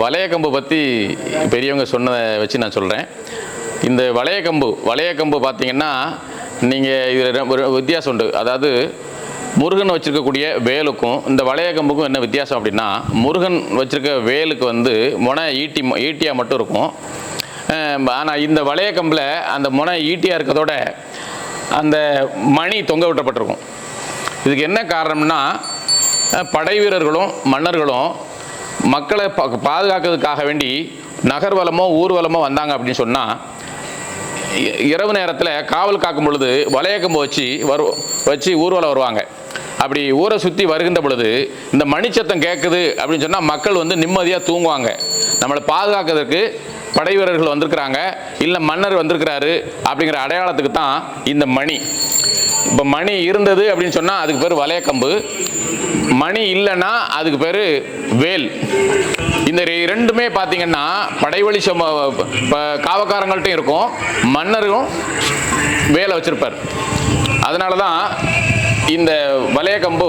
வளையக்கம்பு பற்றி பெரியவங்க சொன்னதை வச்சு நான் சொல்கிறேன். இந்த வளையக்கம்பு பார்த்தீங்கன்னா, நீங்கள் இதில் ஒரு வித்தியாசம் உண்டு. அதாவது முருகன் வச்சுருக்கக்கூடிய வேலுக்கும் இந்த வளையக்கம்புக்கும் என்ன வித்தியாசம் அப்படின்னா, முருகன் வச்சுருக்க வேலுக்கு வந்து முனை ஈட்டியாக மட்டும் இருக்கும். ஆனால் இந்த வளையக்கம்பில் அந்த முனை ஈட்டியாக இருக்கிறதோட அந்த மணி தொங்க விட்டப்பட்டிருக்கும். இதுக்கு என்ன காரணம்னா, படை வீரர்களும் மன்னர்களும் மக்களை பாதுகாக்கிறதுக்காக வேண்டி நகர்வலமோ ஊர்வலமோ வந்தாங்க அப்படின்னு சொன்னால், இரவு நேரத்தில் காவல் காக்கும் பொழுது வளையக்கம்பு வச்சு ஊர்வலம் வருவாங்க. அப்படி ஊரை சுற்றி வருகின்ற பொழுது இந்த மணிச்சத்தம் கேட்குது அப்படின்னு சொன்னால் மக்கள் வந்து நிம்மதியாக தூங்குவாங்க. நம்மளை பாதுகாக்கிறதுக்கு படை வீரர்கள் வந்திருக்கிறாங்க, இல்லை மன்னர் வந்திருக்கிறாரு அப்படிங்கிற அடையாளத்துக்கு தான் இந்த மணி. இப்போ மணி இருந்தது அப்படின்னு சொன்னால் அதுக்கு பேர் வளையக்கம்பு, மணி இல்லைன்னா அதுக்கு பேர் வேல். இந்த ரெண்டுமே பார்த்தீங்கன்னா படைவழி காவக்காரங்கள்ட்டையும் இருக்கும், மன்னரும் வேலை வச்சிருப்பார். அதனால தான் இந்த வளையக்கம்பு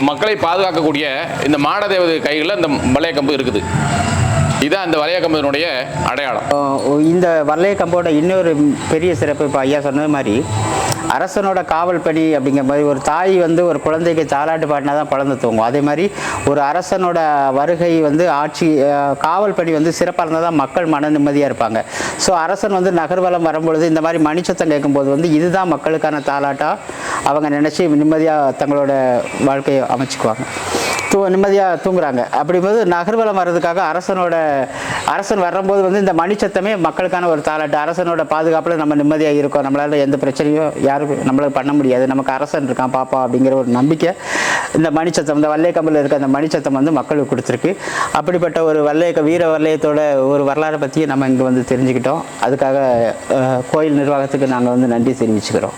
மக்களை பாதுகாக்கக்கூடிய இந்த மாடதேவதை கைகளில் இந்த வளையக்கம்பு இருக்குது. இதுதான் இந்த வளையக்கம்பினுடைய அடையாளம். இந்த வளையக்கம்போட இன்னொரு பெரிய சிறப்பு, இப்போ ஐயா சொன்னது மாதிரி அரசனோட காவல் பணி அப்படிங்கிற மாதிரி, ஒரு தாய் வந்து ஒரு குழந்தைக்கு தாலாட்டு பாடினா தான் குழந்தை தூங்கும். அதே மாதிரி ஒரு அரசனோட வருகை வந்து காவல் பணி வந்து சிறப்பாக இருந்தால் தான் மக்கள் மன நிம்மதியாக இருப்பாங்க. ஸோ அரசன் வந்து நகர்வலம் வரும்பொழுது இந்த மாதிரி மணிச்சத்தம் கேட்கும்போது வந்து இதுதான் மக்களுக்கான தாலாட்டாக அவங்க நினச்சி நிம்மதியாக தங்களோட வாழ்க்கையை அமைச்சுக்குவாங்க, நிம்மதியாக தூங்குறாங்க. அப்படிங்கும்போது நகர்வலம் வர்றதுக்காக அரசன் வரும்போது வந்து இந்த மணிச்சத்தமே மக்களுக்கான ஒரு தாலாட்டு. அரசனோட பாதுகாப்பில் நம்ம நிம்மதியாக இருக்கோம், நம்மளால் எந்த பிரச்சனையும் யாரும் நம்மளுக்கு பண்ண முடியாது, நமக்கு அரசன் இருக்கான் பாப்பா அப்படிங்கிற ஒரு நம்பிக்கை இந்த மணிச்சத்தம், இந்த வளையக்கம்பில் இருக்க அந்த மணிச்சத்தம் வந்து மக்களுக்கு கொடுத்துருக்கு. அப்படிப்பட்ட ஒரு வீர வளையத்தோட ஒரு வரலாறை பற்றி நம்ம இங்கே வந்து தெரிஞ்சுக்கிட்டோம். அதுக்காக கோயில் நிர்வாகத்துக்கு நாங்கள் வந்து நன்றி தெரிவிச்சுக்கிறோம்.